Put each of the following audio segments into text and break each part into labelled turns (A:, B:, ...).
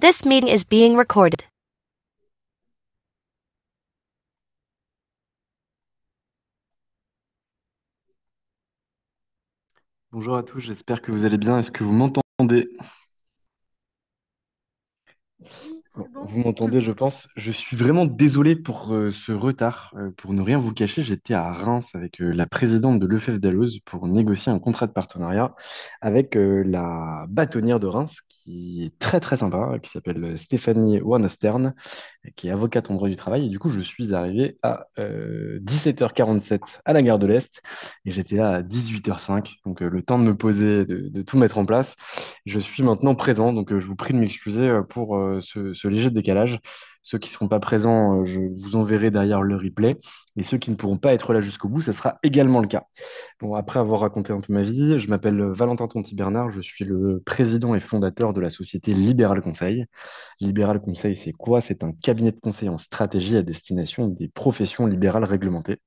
A: This meeting is being recorded.
B: Bonjour à tous, j'espère que vous allez bien. Est-ce que vous m'entendez?
A: Oui,
B: Bon,
A: c'est bon.
B: vous m'entendez, je pense. Je suis vraiment désolé pour ce retard. Pour ne rien vous cacher, j'étais à Reims avec la présidente de l'EFF Dalloz pour négocier un contrat de partenariat avec la bâtonnière de Reims, qui est très très sympa, qui s'appelle Stéphanie Wanostern, qui est avocate en droit du travail. Et du coup, je suis arrivé à 17h47 à la gare de l'Est et j'étais là à 18h05. Donc, le temps de me poser, de tout mettre en place. Je suis maintenant présent, donc je vous prie de m'excuser pour ce léger décalage. Ceux qui ne seront pas présents, je vous enverrai derrière le replay. Et ceux qui ne pourront pas être là jusqu'au bout, ça sera également le cas. Bon, après avoir raconté un peu ma vie, je m'appelle Valentin Tonti-Bernard, je suis le président et fondateur de la société Libéral Conseil. Libéral Conseil, c'est quoi? C'est un cabinet de conseil en stratégie à destination des professions libérales réglementées.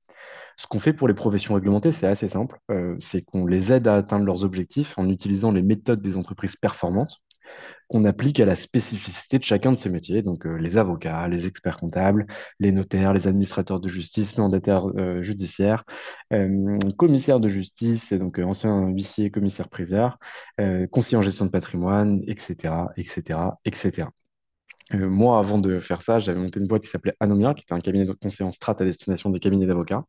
B: Ce qu'on fait pour les professions réglementées, c'est assez simple. C'est qu'on les aide à atteindre leurs objectifs en utilisant les méthodes des entreprises performantes qu'on applique à la spécificité de chacun de ces métiers. Donc, les avocats, les experts comptables, les notaires, les administrateurs de justice, mandataires judiciaires, commissaires de justice, et donc anciens huissiers, commissaires priseurs, conseillers en gestion de patrimoine, etc., etc., etc. Moi, avant de faire ça, j'avais monté une boîte qui s'appelait Anomia, qui était un cabinet de conseil en strat à destination des cabinets d'avocats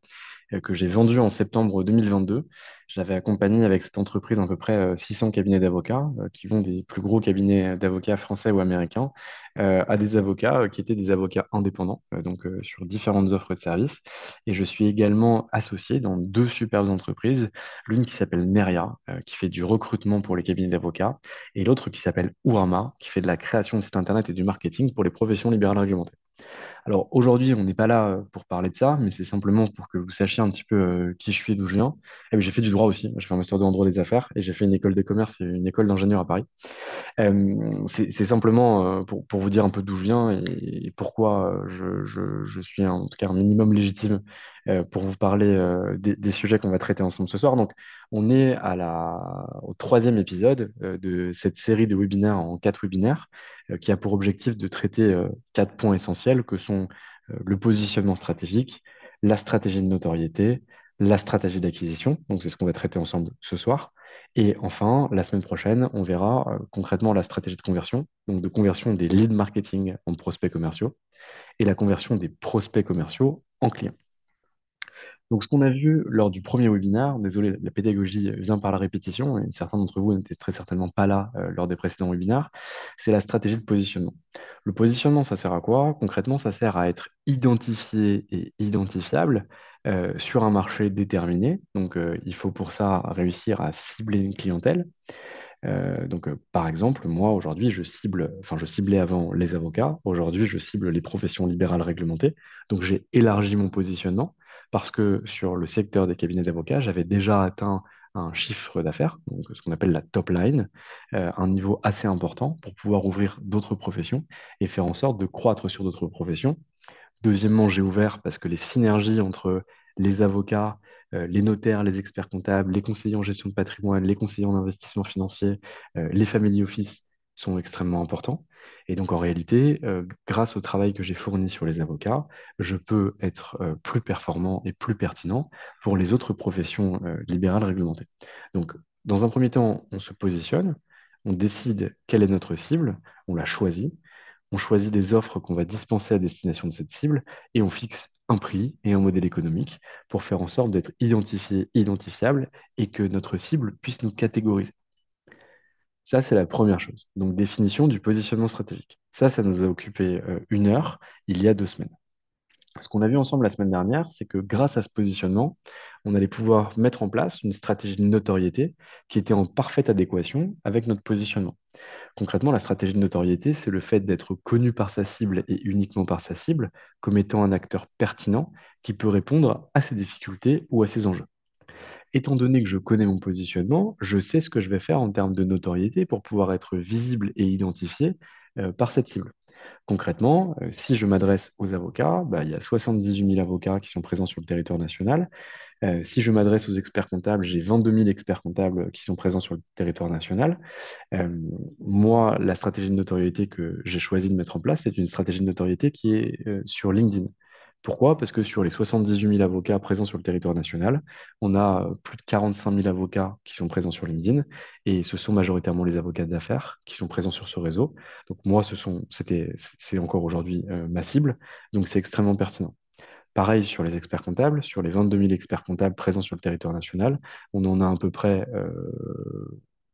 B: que j'ai vendu en septembre 2022. J'avais accompagné avec cette entreprise à peu près 600 cabinets d'avocats, qui vont des plus gros cabinets d'avocats français ou américains, à des avocats qui étaient des avocats indépendants, donc sur différentes offres de services. Et je suis également associé dans deux superbes entreprises, l'une qui s'appelle Neria, qui fait du recrutement pour les cabinets d'avocats, et l'autre qui s'appelle Ourama, qui fait de la création de sites internet et du marketing pour les professions libérales réglementées. Alors aujourd'hui, on n'est pas là pour parler de ça, mais c'est simplement pour que vous sachiez un petit peu qui je suis et d'où je viens. Et oui, j'ai fait du droit aussi. J'ai fait un master 2 en droit des affaires et j'ai fait une école de commerce et une école d'ingénieur à Paris. C'est simplement pour vous dire un peu d'où je viens et pourquoi je suis en tout cas un minimum légitime pour vous parler des sujets qu'on va traiter ensemble ce soir. Donc, on est au troisième épisode de cette série de webinaires en quatre webinaires qui a pour objectif de traiter quatre points essentiels que sont le positionnement stratégique, la stratégie de notoriété, la stratégie d'acquisition. Donc, c'est ce qu'on va traiter ensemble ce soir. Et enfin, la semaine prochaine, on verra concrètement la stratégie de conversion, donc de conversion des leads marketing en prospects commerciaux et la conversion des prospects commerciaux en clients. Donc, ce qu'on a vu lors du premier webinaire, désolé, la pédagogie vient par la répétition, et certains d'entre vous n'étaient très certainement pas là lors des précédents webinaires, c'est la stratégie de positionnement. Le positionnement, ça sert à quoi? Concrètement, ça sert à être identifié et identifiable sur un marché déterminé. Donc, il faut pour ça réussir à cibler une clientèle. Par exemple, moi, aujourd'hui, je ciblais avant les avocats. Aujourd'hui, je cible les professions libérales réglementées. Donc, j'ai élargi mon positionnement parce que sur le secteur des cabinets d'avocats, j'avais déjà atteint un chiffre d'affaires, donc ce qu'on appelle la top line, un niveau assez important pour pouvoir ouvrir d'autres professions et faire en sorte de croître sur d'autres professions. Deuxièmement, j'ai ouvert parce que les synergies entre les avocats, les notaires, les experts comptables, les conseillers en gestion de patrimoine, les conseillers en investissement financier, les family office sont extrêmement importants. Et donc, en réalité, grâce au travail que j'ai fourni sur les avocats, je peux être plus performant et plus pertinent pour les autres professions libérales réglementées. Donc, dans un premier temps, on se positionne, on décide quelle est notre cible, on la choisit, on choisit des offres qu'on va dispenser à destination de cette cible et on fixe un prix et un modèle économique pour faire en sorte d'être identifié, identifiable et que notre cible puisse nous catégoriser. Ça, c'est la première chose. Donc, définition du positionnement stratégique. Ça nous a occupé 1 heure il y a 2 semaines. Ce qu'on a vu ensemble la semaine dernière, c'est que grâce à ce positionnement, on allait pouvoir mettre en place une stratégie de notoriété qui était en parfaite adéquation avec notre positionnement. Concrètement, la stratégie de notoriété, c'est le fait d'être connu par sa cible et uniquement par sa cible comme étant un acteur pertinent qui peut répondre à ses difficultés ou à ses enjeux. Étant donné que je connais mon positionnement, je sais ce que je vais faire en termes de notoriété pour pouvoir être visible et identifié par cette cible. Concrètement, si je m'adresse aux avocats, bah, il y a 78 000 avocats qui sont présents sur le territoire national. Si je m'adresse aux experts comptables, j'ai 22 000 experts comptables qui sont présents sur le territoire national. Euh, Moi, la stratégie de notoriété que j'ai choisi de mettre en place, c'est une stratégie de notoriété qui est sur LinkedIn. Pourquoi? Parce que sur les 78 000 avocats présents sur le territoire national, on a plus de 45 000 avocats qui sont présents sur LinkedIn, et ce sont majoritairement les avocats d'affaires qui sont présents sur ce réseau. Donc moi, c'est encore aujourd'hui ma cible, donc c'est extrêmement pertinent. Pareil sur les experts comptables, sur les 22 000 experts comptables présents sur le territoire national, on en a à peu près,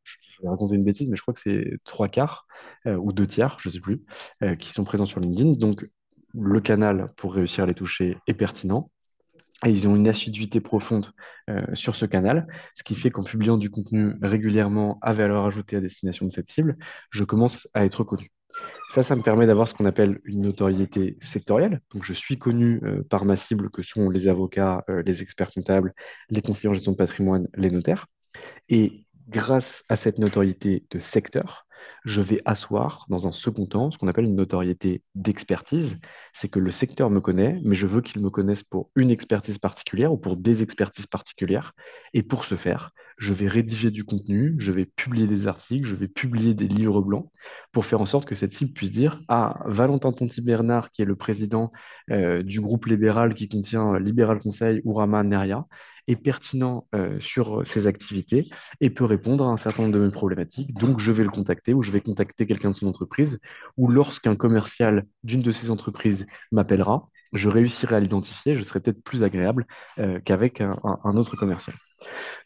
B: je vais raconter une bêtise, mais je crois que c'est trois quarts ou deux tiers, je ne sais plus, qui sont présents sur LinkedIn. Donc le canal pour réussir à les toucher est pertinent. Et ils ont une assiduité profonde sur ce canal, ce qui fait qu'en publiant du contenu régulièrement à valeur ajoutée à destination de cette cible, je commence à être connu. Ça me permet d'avoir ce qu'on appelle une notoriété sectorielle. Donc, je suis connu par ma cible, que sont les avocats, les experts comptables, les conseillers en gestion de patrimoine, les notaires. Et grâce à cette notoriété de secteur, je vais asseoir dans un second temps ce qu'on appelle une notoriété d'expertise. C'est que le secteur me connaît, mais je veux qu'il me connaisse pour une expertise particulière ou pour des expertises particulières. Et pour ce faire, je vais rédiger du contenu, je vais publier des articles, je vais publier des livres blancs pour faire en sorte que cette cible puisse dire: Ah, Valentin Tonti-Bernard, qui est le président du groupe libéral qui contient Libéral Conseil, Ourama, Neria, est pertinent sur ses activités et peut répondre à un certain nombre de mes problématiques. Donc, je vais le contacter ou je vais contacter quelqu'un de son entreprise, ou lorsqu'un commercial d'une de ces entreprises m'appellera, je réussirai à l'identifier, je serai peut-être plus agréable qu'avec un autre commercial.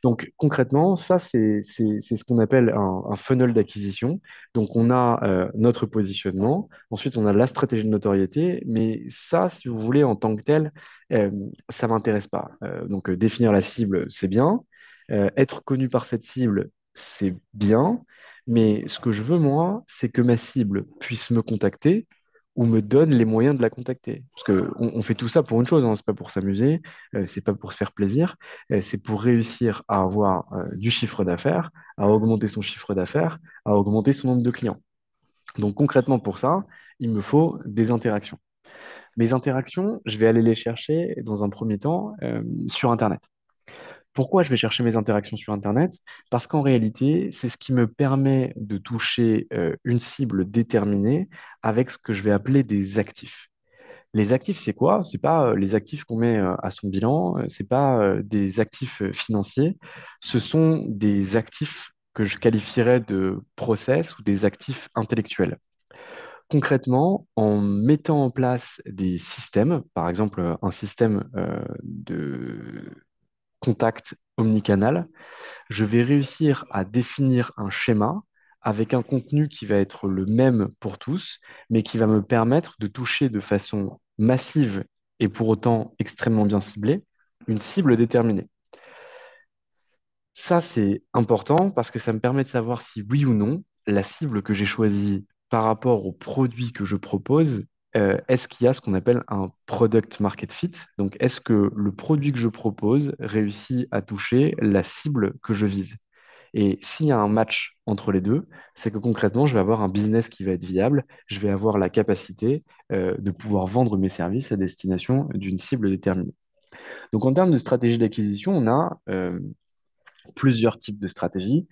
B: Donc concrètement, ça, c'est ce qu'on appelle un funnel d'acquisition. Donc on a notre positionnement, ensuite on a la stratégie de notoriété, mais ça, si vous voulez, en tant que tel, euh, ça ne m'intéresse pas. Donc définir la cible, c'est bien. Être connu par cette cible, c'est bien. Mais ce que je veux, moi, c'est que ma cible puisse me contacter ou me donne les moyens de la contacter. Parce qu'on fait tout ça pour une chose, hein, c'est pas pour s'amuser, c'est pas pour se faire plaisir, c'est pour réussir à avoir du chiffre d'affaires, à augmenter son chiffre d'affaires, à augmenter son nombre de clients. Donc concrètement pour ça, il me faut des interactions. Mes interactions, je vais aller les chercher dans un premier temps sur Internet. Pourquoi je vais chercher mes interactions sur Internet? Parce qu'en réalité, c'est ce qui me permet de toucher une cible déterminée avec ce que je vais appeler des actifs. Les actifs, c'est quoi? C'est pas les actifs qu'on met à son bilan, c'est pas des actifs financiers, ce sont des actifs que je qualifierais de process ou des actifs intellectuels. Concrètement, en mettant en place des systèmes, par exemple un système de contact omnicanal, je vais réussir à définir un schéma avec un contenu qui va être le même pour tous, mais qui va me permettre de toucher de façon massive et pour autant extrêmement bien ciblée une cible déterminée. Ça, c'est important parce que ça me permet de savoir si oui ou non la cible que j'ai choisie par rapport au produit que je propose, est-ce qu'il y a ce qu'on appelle un product market fit? Donc, est-ce que le produit que je propose réussit à toucher la cible que je vise? Et s'il y a un match entre les deux, c'est que concrètement, je vais avoir un business qui va être viable, je vais avoir la capacité de pouvoir vendre mes services à destination d'une cible déterminée. Donc en termes de stratégie d'acquisition, on a plusieurs types de stratégies.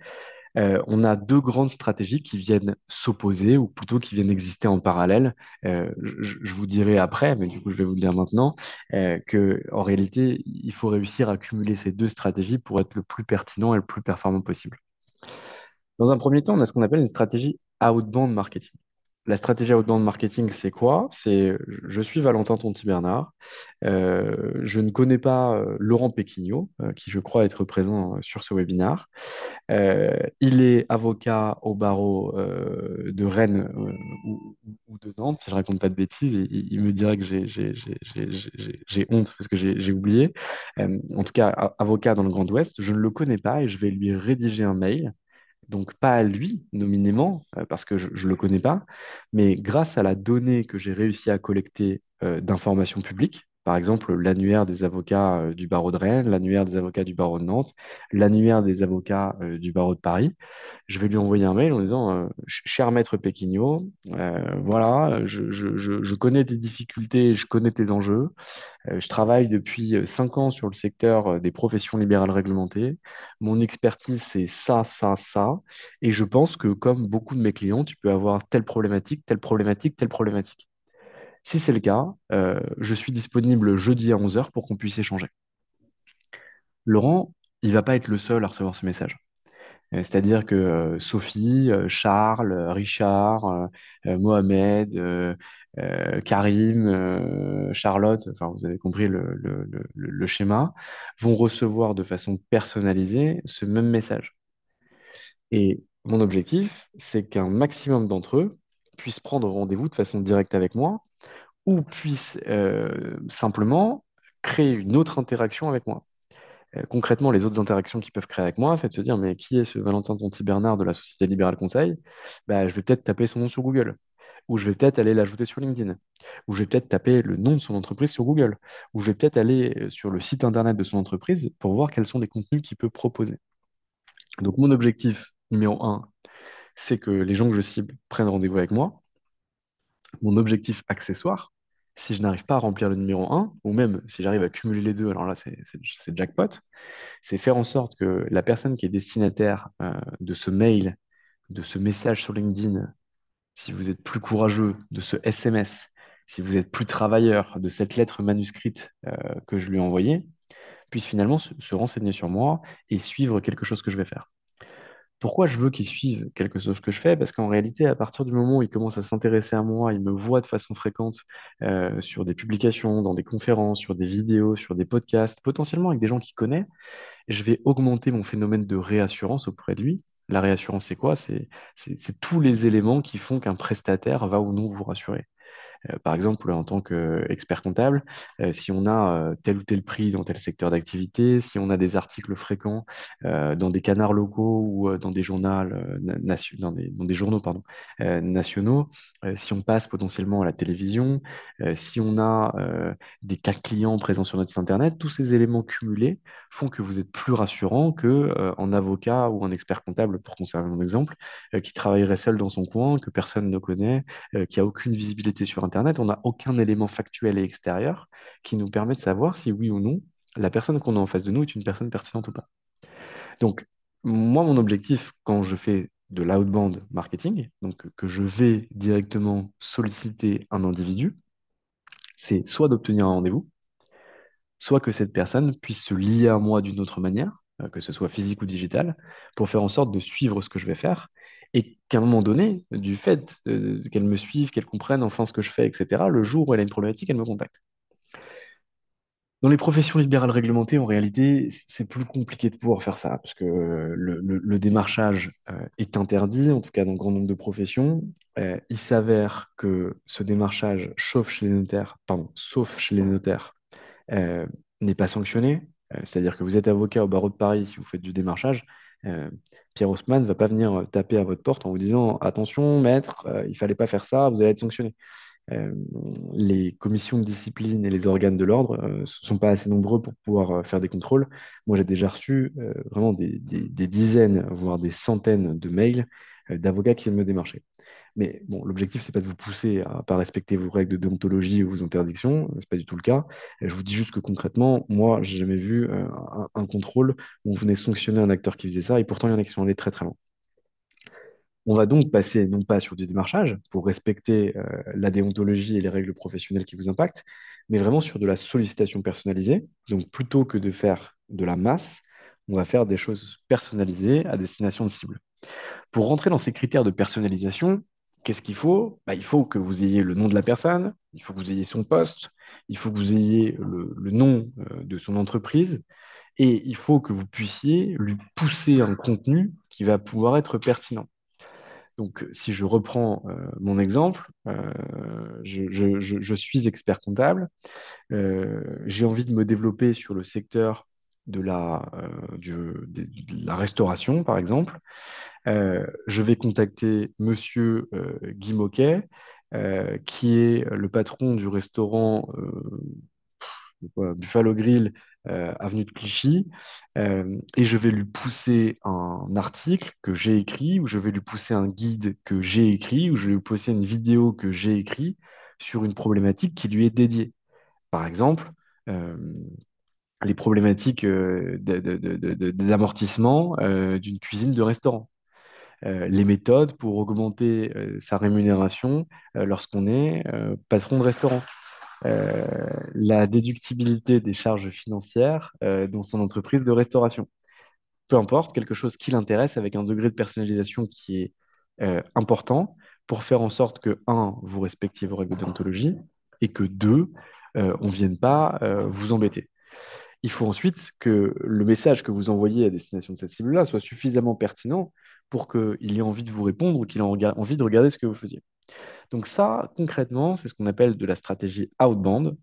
B: On a deux grandes stratégies qui viennent s'opposer, ou plutôt qui viennent exister en parallèle. Je vous dirai après, mais du coup je vais vous le dire maintenant, que en réalité, il faut réussir à cumuler ces deux stratégies pour être le plus pertinent et le plus performant possible. Dans un premier temps, on a ce qu'on appelle une stratégie outbound marketing. La stratégie outbound marketing, c'est quoi? C'est je suis Valentin Tonti-Bernard, je ne connais pas Laurent Péquignot, qui je crois être présent sur ce webinaire. Il est avocat au barreau de Rennes ou de Nantes, si je raconte pas de bêtises. Il me dirait que j'ai honte parce que j'ai oublié. En tout cas, avocat dans le Grand Ouest, je ne le connais pas et je vais lui rédiger un mail, donc pas à lui nominément, parce que je ne le connais pas, mais grâce à la donnée que j'ai réussi à collecter d'informations publiques, par exemple, l'annuaire des avocats du barreau de Rennes, l'annuaire des avocats du barreau de Nantes, l'annuaire des avocats du barreau de Paris. Je vais lui envoyer un mail en disant Cher maître Péquignot, voilà, je connais tes difficultés, je connais tes enjeux. Je travaille depuis 5 ans sur le secteur des professions libérales réglementées. Mon expertise, c'est ça, ça, ça. Et je pense que, comme beaucoup de mes clients, tu peux avoir telle problématique, telle problématique, telle problématique. Si c'est le cas, je suis disponible jeudi à 11 heures pour qu'on puisse échanger. Laurent, il va pas être le seul à recevoir ce message. C'est-à-dire que Sophie, Charles, Richard, Mohamed, Karim, Charlotte, enfin vous avez compris le schéma, vont recevoir de façon personnalisée ce même message. Et mon objectif, c'est qu'un maximum d'entre eux puissent prendre rendez-vous de façon directe avec moi ou puissent simplement créer une autre interaction avec moi. Concrètement, les autres interactions qu'ils peuvent créer avec moi, c'est de se dire, mais qui est ce Valentin Tonti-Bernard de la Société Libérale Conseil? Bah, je vais peut-être taper son nom sur Google, ou je vais peut-être aller l'ajouter sur LinkedIn, ou je vais peut-être taper le nom de son entreprise sur Google, ou je vais peut-être aller sur le site internet de son entreprise pour voir quels sont les contenus qu'il peut proposer. Donc mon objectif numéro un, c'est que les gens que je cible prennent rendez-vous avec moi. Mon objectif accessoire, si je n'arrive pas à remplir le numéro un, ou même si j'arrive à cumuler les deux, alors là c'est jackpot, c'est faire en sorte que la personne qui est destinataire de ce mail, de ce message sur LinkedIn, si vous êtes plus courageux, de ce SMS, si vous êtes plus travailleur, de cette lettre manuscrite que je lui ai envoyée, puisse finalement se renseigner sur moi et suivre quelque chose que je vais faire. Pourquoi je veux qu'ils suivent quelque chose que je fais? Parce qu'en réalité, à partir du moment où ils commencent à s'intéresser à moi, ils me voient de façon fréquente sur des publications, dans des conférences, sur des vidéos, sur des podcasts, potentiellement avec des gens qu'ils connaissent, je vais augmenter mon phénomène de réassurance auprès de lui. La réassurance, c'est quoi? C'est tous les éléments qui font qu'un prestataire va ou non vous rassurer. Par exemple, en tant qu'expert comptable, si on a tel ou tel prix dans tel secteur d'activité, si on a des articles fréquents dans des canards locaux ou dans des journaux, dans des journaux pardon, nationaux, si on passe potentiellement à la télévision, si on a des cas clients présents sur notre site internet, tous ces éléments cumulés font que vous êtes plus rassurant que un avocat ou un expert comptable, pour conserver mon exemple, qui travaillerait seul dans son coin, que personne ne connaît, qui a aucune visibilité sur Internet, on n'a aucun élément factuel et extérieur qui nous permet de savoir si oui ou non la personne qu'on a en face de nous est une personne pertinente ou pas. Donc, moi, mon objectif quand je fais de l'outbound marketing, donc que je vais directement solliciter un individu, c'est soit d'obtenir un rendez-vous, soit que cette personne puisse se lier à moi d'une autre manière, que ce soit physique ou digital, pour faire en sorte de suivre ce que je vais faire, et qu'à un moment donné, du fait qu'elle me suive, qu'elle comprenne enfin ce que je fais, etc., le jour où elle a une problématique, elle me contacte. Dans les professions libérales réglementées, en réalité, c'est plus compliqué de pouvoir faire ça, parce que le démarchage est interdit, en tout cas dans grand nombre de professions. Il s'avère que ce démarchage, sauf chez les notaires, euh, n'est pas sanctionné. C'est-à-dire que vous êtes avocat au barreau de Paris, si vous faites du démarchage, euh, Pierre Haussmann ne va pas venir taper à votre porte en vous disant attention, maître, il fallait pas faire ça, vous allez être sanctionné. Euh, les commissions de discipline et les organes de l'ordre ne sont pas assez nombreux pour pouvoir faire des contrôles. Moi, j'ai déjà reçu vraiment des dizaines, voire des centaines de mails d'avocats qui viennent me démarcher. Mais bon, l'objectif, c'est pas de vous pousser à pas respecter vos règles de déontologie ou vos interdictions, c'est pas du tout le cas. Je vous dis juste que concrètement, moi, j'ai jamais vu un contrôle où on venait sanctionner un acteur qui faisait ça, et pourtant, il y en a qui sont allés très très loin. On va donc passer non pas sur du démarchage pour respecter la déontologie et les règles professionnelles qui vous impactent, mais vraiment sur de la sollicitation personnalisée. Donc plutôt que de faire de la masse, on va faire des choses personnalisées à destination de cible. Pour rentrer dans ces critères de personnalisation, qu'est-ce qu'il faut? Bah, il faut que vous ayez le nom de la personne, il faut que vous ayez son poste, il faut que vous ayez le nom de son entreprise, et il faut que vous puissiez lui pousser un contenu qui va pouvoir être pertinent. Donc, si je reprends mon exemple, je suis expert comptable, j'ai envie de me développer sur le secteur de la restauration, par exemple. Je vais contacter Monsieur Guy Moquet, qui est le patron du restaurant. quoi, Buffalo Grill, avenue de Clichy, et je vais lui pousser un article que j'ai écrit, ou je vais lui pousser un guide que j'ai écrit, ou je vais lui pousser une vidéo que j'ai écrit sur une problématique qui lui est dédiée. Par exemple, euh, les problématiques d'amortissement d'une cuisine de restaurant. Les méthodes pour augmenter sa rémunération lorsqu'on est patron de restaurant. Euh, la déductibilité des charges financières dans son entreprise de restauration. Peu importe, quelque chose qui l'intéresse avec un degré de personnalisation qui est important pour faire en sorte que, un, vous respectiez vos règles d'ontologie et que, deux, on ne vienne pas vous embêter. Il faut ensuite que le message que vous envoyez à destination de cette cible-là soit suffisamment pertinent pour qu'il ait envie de vous répondre ou qu'il ait envie de regarder ce que vous faisiez. Donc ça, concrètement, c'est ce qu'on appelle de la stratégie outbound.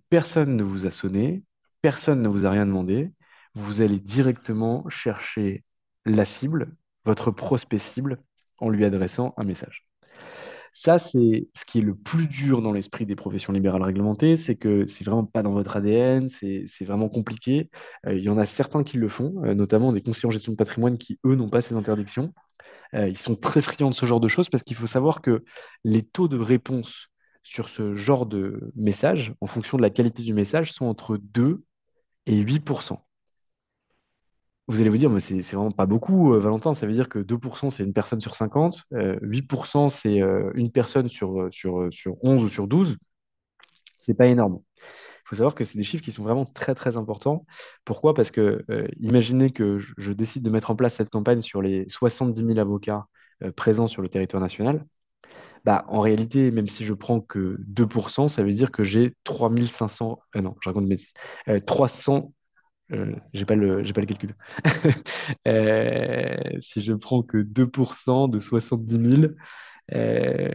B: Personne ne vous a sonné, personne ne vous a rien demandé. Vous allez directement chercher la cible, votre prospect cible, en lui adressant un message. Ça, c'est ce qui est le plus dur dans l'esprit des professions libérales réglementées, c'est que c'est vraiment pas dans votre ADN, c'est vraiment compliqué. Il y en a certains qui le font, notamment des conseillers en gestion de patrimoine qui, eux, n'ont pas ces interdictions. Ils sont très friands de ce genre de choses parce qu'il faut savoir que les taux de réponse sur ce genre de message, en fonction de la qualité du message, sont entre 2 et 8%. Vous allez vous dire, mais c'est vraiment pas beaucoup, Valentin. Ça veut dire que 2%, c'est une personne sur 50, 8%, c'est une personne sur 11 ou sur 12. C'est pas énorme. Il faut savoir que c'est des chiffres qui sont vraiment très, très importants. Pourquoi? Parce que imaginez que je décide de mettre en place cette campagne sur les 70 000 avocats présents sur le territoire national. Bah, en réalité, même si je prends que 2%, ça veut dire que j'ai 3500. Non, je raconte une bêtise. 300. J'ai pas le calcul. Si je prends que 2% de 70 000, euh,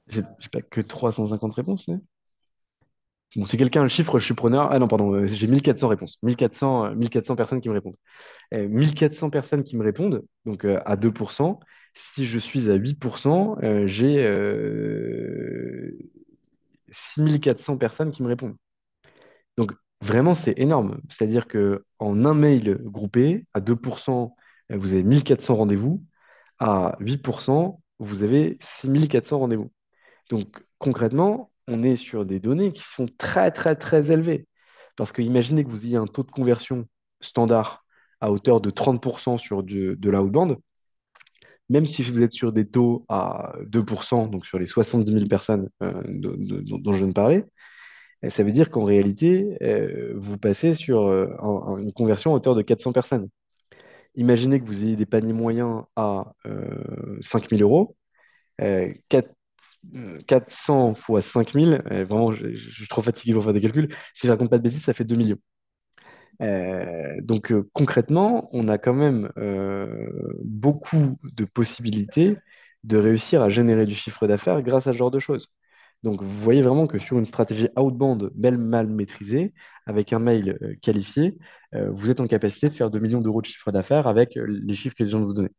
B: j'ai pas que 350 réponses. Hein. Bon, si quelqu'un a le chiffre, je suis preneur. Ah non, pardon, j'ai 1400 réponses. 1400 personnes qui me répondent. 1400 personnes qui me répondent, donc à 2%. Si je suis à 8%, j'ai 6400 personnes qui me répondent. Donc vraiment, c'est énorme. C'est-à-dire que en un mail groupé, à 2%, vous avez 1400 rendez-vous. À 8%, vous avez 6400 rendez-vous. Donc concrètement, on est sur des données qui sont très, très, très élevées. Parce que imaginez que vous ayez un taux de conversion standard à hauteur de 30% sur de l'outbound, même si vous êtes sur des taux à 2%, donc sur les 70 000 personnes dont je viens de parler, ça veut dire qu'en réalité, vous passez sur une conversion à hauteur de 400 personnes. Imaginez que vous ayez des paniers moyens à 5 000 euros, 400 fois 5 000, vraiment, je suis trop fatigué pour faire des calculs. Si je raconte pas de bêtises, ça fait 2 millions. Donc concrètement, on a quand même beaucoup de possibilités de réussir à générer du chiffre d'affaires grâce à ce genre de choses. Donc vous voyez vraiment que sur une stratégie outbound mal maîtrisée, avec un mail qualifié, vous êtes en capacité de faire 2 millions d'euros de chiffre d'affaires avec les chiffres que je viens de vous donner.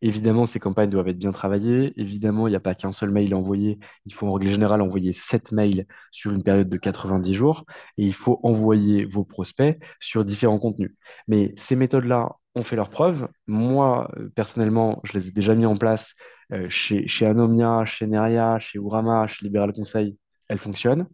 B: Évidemment, ces campagnes doivent être bien travaillées. Évidemment, il n'y a pas qu'un seul mail à envoyer. Il faut en règle générale envoyer 7 mails sur une période de 90 jours et il faut envoyer vos prospects sur différents contenus. Mais ces méthodes-là ont fait leurs preuves. Moi, personnellement, je les ai déjà mis en place chez Anomia, chez Neria, chez Urama, chez Libéral Conseil. Elles fonctionnent.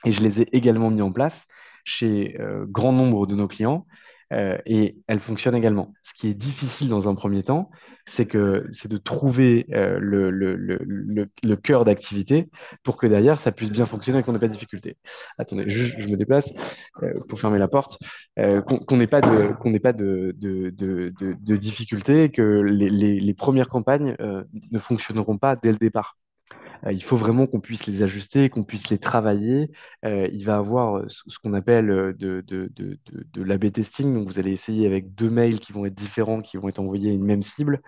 B: Et je les ai également mis en place chez grand nombre de nos clients et elles fonctionnent également. Ce qui est difficile dans un premier temps, c'est de trouver le cœur d'activité pour que derrière ça puisse bien fonctionner et qu'on n'ait pas de difficulté. Attendez, je me déplace pour fermer la porte, qu'on n'ait pas de difficulté, que les premières campagnes ne fonctionneront pas dès le départ. Il faut vraiment qu'on puisse les ajuster, qu'on puisse les travailler. Il va avoir ce qu'on appelle de l'A/B testing. Donc, vous allez essayer avec deux mails qui vont être différents, qui vont être envoyés à une même cible.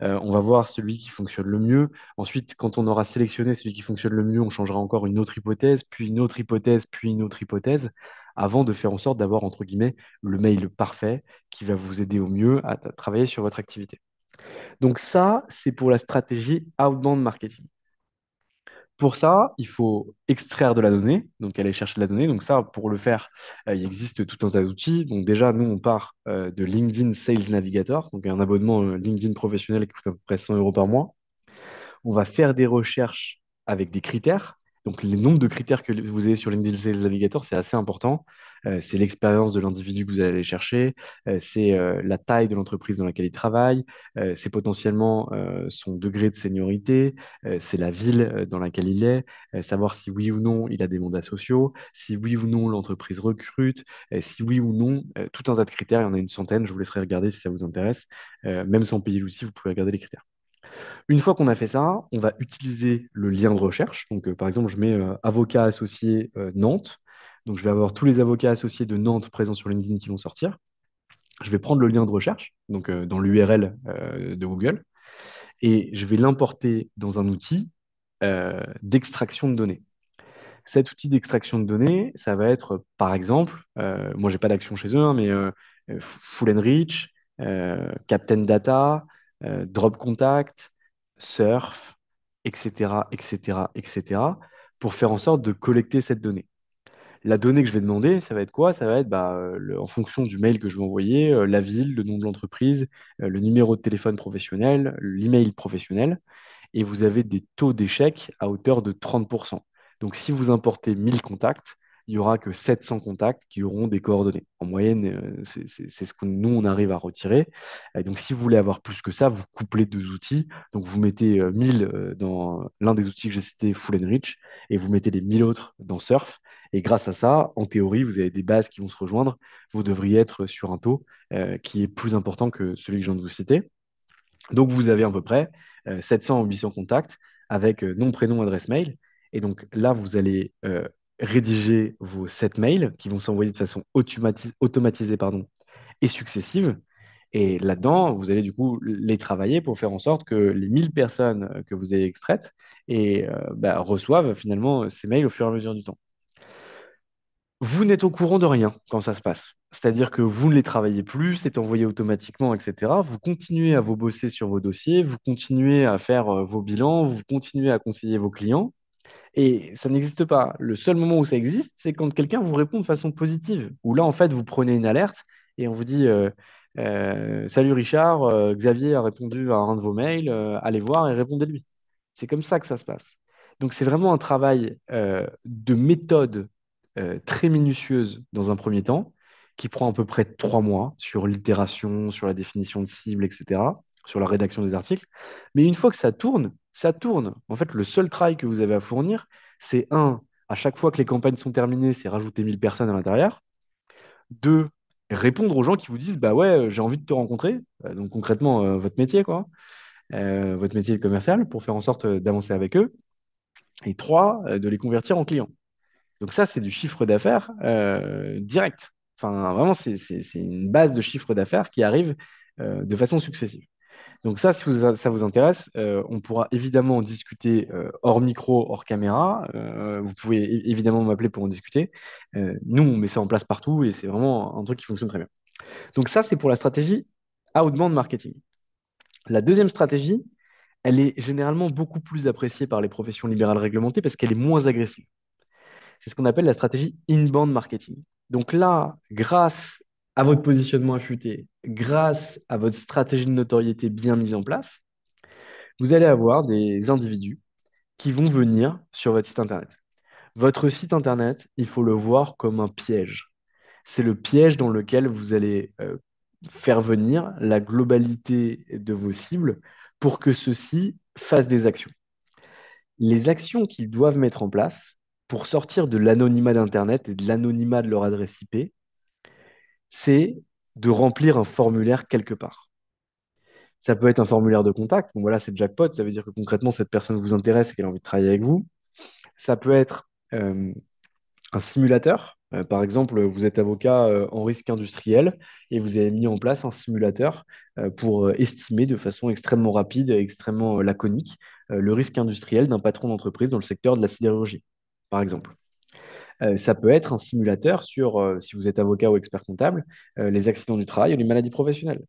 B: On va voir celui qui fonctionne le mieux. Ensuite, quand on aura sélectionné celui qui fonctionne le mieux, on changera encore une autre hypothèse, puis une autre hypothèse, puis une autre hypothèse, avant de faire en sorte d'avoir, entre guillemets, le mail parfait qui va vous aider au mieux à travailler sur votre activité. Donc ça, c'est pour la stratégie outbound marketing. Pour ça, il faut extraire de la donnée, donc aller chercher de la donnée. Donc ça, pour le faire, il existe tout un tas d'outils. Donc déjà, nous, on part de LinkedIn Sales Navigator, donc un abonnement LinkedIn professionnel qui coûte à peu près 100 € par mois. On va faire des recherches avec des critères. Donc, les nombres de critères que vous avez sur LinkedIn Sales Navigator, c'est assez important. C'est l'expérience de l'individu que vous allez aller chercher, c'est la taille de l'entreprise dans laquelle il travaille, c'est potentiellement son degré de seniorité, c'est la ville dans laquelle il est, savoir si oui ou non il a des mandats sociaux, si oui ou non l'entreprise recrute, si oui ou non, tout un tas de critères, il y en a une centaine, je vous laisserai regarder si ça vous intéresse. Même sans payer l'outil, vous pouvez regarder les critères. Une fois qu'on a fait ça, on va utiliser le lien de recherche. Donc, par exemple, je mets avocat associé Nantes. Donc, je vais avoir tous les avocats associés de Nantes présents sur LinkedIn qui vont sortir. Je vais prendre le lien de recherche, donc dans l'URL de Google, et je vais l'importer dans un outil d'extraction de données. Cet outil d'extraction de données, ça va être, par exemple, moi, j'ai pas d'action chez eux, hein, mais Full and Reach, Captain Data, Drop Contact, Surf, etc., etc., etc., pour faire en sorte de collecter cette donnée. La donnée que je vais demander, ça va être quoi? Ça va être bah, en fonction du mail que je vais envoyer, la ville, le nom de l'entreprise, le numéro de téléphone professionnel, l'email professionnel, et vous avez des taux d'échec à hauteur de 30%. Donc, si vous importez 1000 contacts, il n'y aura que 700 contacts qui auront des coordonnées. En moyenne, c'est ce que nous, on arrive à retirer. Et donc, si vous voulez avoir plus que ça, vous couplez deux outils. Donc, vous mettez 1000 dans l'un des outils que j'ai cité, Full and Reach, et vous mettez les 1000 autres dans Surf. Et grâce à ça, en théorie, vous avez des bases qui vont se rejoindre. Vous devriez être sur un taux qui est plus important que celui que je viens de vous citer. Donc, vous avez à peu près 700 ou 800 contacts avec nom, prénom, adresse mail. Et donc là, vous allez rédiger vos 7 mails qui vont s'envoyer de façon automatisée pardon, et successive. Et là-dedans, vous allez du coup les travailler pour faire en sorte que les 1000 personnes que vous avez extraites bah, reçoivent finalement ces mails au fur et à mesure du temps. Vous n'êtes au courant de rien quand ça se passe. C'est-à-dire que vous ne les travaillez plus, c'est envoyé automatiquement, etc. Vous continuez à vous bosser sur vos dossiers, vous continuez à faire vos bilans, vous continuez à conseiller vos clients. Et ça n'existe pas. Le seul moment où ça existe, c'est quand quelqu'un vous répond de façon positive. Où là, en fait, vous prenez une alerte et on vous dit Salut Richard, Xavier a répondu à un de vos mails, allez voir et répondez-lui. C'est comme ça que ça se passe. Donc, c'est vraiment un travail de méthode très minutieuse dans un premier temps, qui prend à peu près 3 mois sur l'itération, sur la définition de cible, etc., sur la rédaction des articles. Mais une fois que ça tourne, ça tourne. En fait, le seul travail que vous avez à fournir, c'est un, à chaque fois que les campagnes sont terminées, c'est rajouter 1000 personnes à l'intérieur. Deux, répondre aux gens qui vous disent, bah ouais, j'ai envie de te rencontrer. Donc concrètement, votre métier, quoi. Votre métier de commercial, pour faire en sorte d'avancer avec eux. Et trois, de les convertir en clients. Donc ça, c'est du chiffre d'affaires direct. Enfin, vraiment, c'est une base de chiffre d'affaires qui arrive de façon successive. Donc ça, si ça vous intéresse, on pourra évidemment en discuter hors micro, hors caméra. Vous pouvez évidemment m'appeler pour en discuter. Nous, on met ça en place partout et c'est vraiment un truc qui fonctionne très bien. Donc ça, c'est pour la stratégie outbound marketing. La deuxième stratégie, elle est généralement beaucoup plus appréciée par les professions libérales réglementées parce qu'elle est moins agressive. C'est ce qu'on appelle la stratégie inbound marketing. Donc là, grâce à votre positionnement affûté, grâce à votre stratégie de notoriété bien mise en place, vous allez avoir des individus qui vont venir sur votre site Internet. Votre site Internet, il faut le voir comme un piège. C'est le piège dans lequel vous allez faire venir la globalité de vos cibles pour que ceux-ci fassent des actions. Les actions qu'ils doivent mettre en place pour sortir de l'anonymat d'Internet et de l'anonymat de leur adresse IP, c'est de remplir un formulaire quelque part. Ça peut être un formulaire de contact. Bon, voilà, c'est jackpot. Ça veut dire que concrètement, cette personne vous intéresse et qu'elle a envie de travailler avec vous. Ça peut être un simulateur. Par exemple, vous êtes avocat en risque industriel et vous avez mis en place un simulateur pour estimer de façon extrêmement rapide et extrêmement laconique le risque industriel d'un patron d'entreprise dans le secteur de la sidérurgie, par exemple. Ça peut être un simulateur sur, si vous êtes avocat ou expert comptable, les accidents du travail ou les maladies professionnelles.